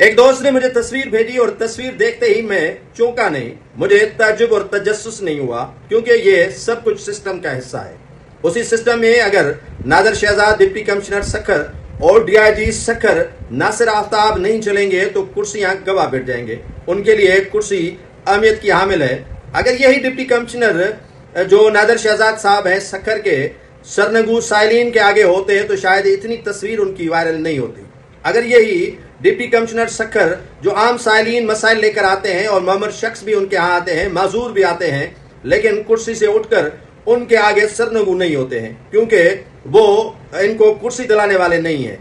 ایک دوست نے مجھے تصویر بھیجی اور تصویر دیکھتے ہی میں چونکا نہیں، مجھے تعجب اور تجسس نہیں ہوا، کیونکہ یہ سب کچھ سسٹم کا حصہ ہے۔ اسی سسٹم میں اگر نادر شہزاد، ڈپٹی کمشنر سکھر اور ڈی آئی جی سکھر ناصر آفتاب نہیں چلیں گے تو کرسیاں گواہ بیٹھ جائیں گے۔ ان کے لیے کرسی اہمیت کی حامل ہے۔ اگر یہی ڈپٹی کمشنر جو نادر شہزاد صاحب ہیں سکھر کے سرنگو سائلین کے آگے ہوتے تو شاید اتنی تصویر ان کی وائرل نہیں ہوتی۔ اگر یہی ڈپٹی کمشنر سکھر جو عام سائلین مسائل لے کر آتے ہیں اور معمر شخص بھی ان کے ہاں آتے ہیں، معذور بھی آتے ہیں، لیکن کرسی سے اٹھ کر ان کے آگے سرنگو نہیں ہوتے ہیں، کیونکہ وہ ان کو کرسی دلانے والے نہیں ہیں۔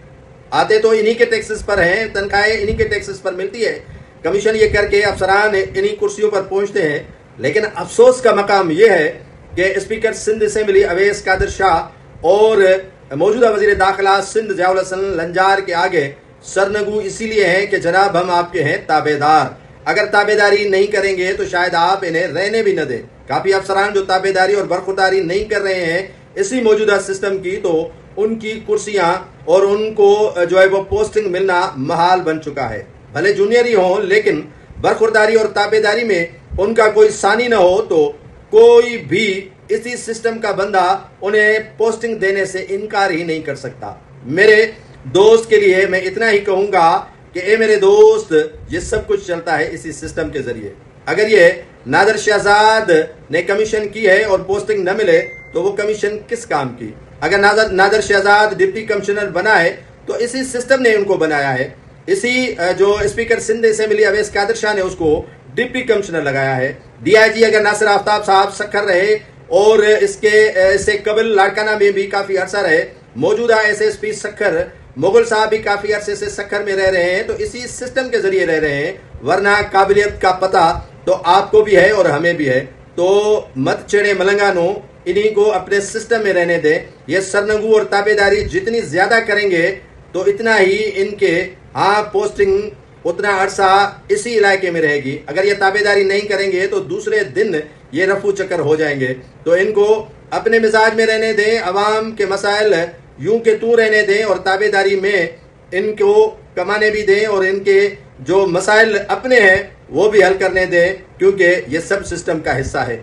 آتے تو انہی کے ٹیکسز پر ہیں، تنخواہیں انہی کے ٹیکسز پر ملتی ہے، کمیشن یہ کر کے افسران انہی کرسیوں پر پہنچتے ہیں۔ لیکن افسوس کا مقام یہ ہے کہ اسپیکر سندھ اسمبلی اویس قادر شاہ اور موجودہ وزیر داخلہ سندھ ضیاء الحسن لنجار کے آگے سرنگو اسی لیے ہیں کہ جناب ہم آپ کے ہیں تابع دار، اگر تابع داری نہیں کریں گے تو شاید آپ انہیں رہنے بھی نہ دیں۔ کافی افسران جو تابع داری اور برخورداری نہیں کر رہے ہیں اسی موجودہ سسٹم کی، تو ان کی کرسیاں اور ان کو جو ہے وہ پوسٹنگ ملنا محال بن چکا ہے۔ بھلے جونیئر ہی ہوں، لیکن برخورداری اور تابع داری میں ان کا کوئی ثانی نہ ہو تو کوئی بھی اسی سسٹم کا بندہ انہیں پوسٹنگ دینے سے انکار ہی نہیں کر سکتا۔ میرے دوست کے لیے میں اتنا ہی کہوں گا کہ اے میرے دوست، یہ سب کچھ چلتا ہے اسی سسٹم کے ذریعے۔ اگر یہ نادر شہزاد نے کمیشن کی ہے اور پوسٹنگ نہ ملے تو وہ کمیشن کس کام کی؟ اگر نادر شہزاد ڈپٹی کمشنر بنا ہے تو اسی سسٹم نے ان کو بنایا ہے، اسی جو اسپیکر سندھ اسمبلی اویس قادر شاہ نے اس کو ڈپٹی کمشنر لگایا ہے۔ ڈی آئی جی اگر ناصر آفتاب صاحب سکھر رہے اور اس سے قبل لاڑکانہ میں بھی کافی عرصہ رہے، موجودہ S S P Sukkur Mughal صاحب بھی کافی عرصے سے سکھر میں رہ رہے ہیں، تو اسی سسٹم کے ذریعے رہ رہے ہیں، ورنہ قابلیت کا پتہ تو آپ کو بھی ہے اور ہمیں بھی ہے۔ تو مت چڑے ملنگانو، انہی کو اپنے سسٹم میں رہنے دیں۔ یہ سرنگو اور تابع داری جتنی زیادہ کریں گے تو اتنا ہی ان کے ہاں پوسٹنگ اتنا عرصہ اسی علاقے میں رہے گی۔ اگر یہ تابع داری نہیں کریں گے تو دوسرے دن یہ رفو چکر ہو جائیں گے۔ تو ان کو اپنے مزاج میں رہنے دیں، عوام کے مسائل یوں کہ تو رہنے دیں اور تابع داری میں ان کو کمانے بھی دیں اور ان کے جو مسائل اپنے ہیں وہ بھی حل کرنے دیں، کیونکہ یہ سب سسٹم کا حصہ ہے۔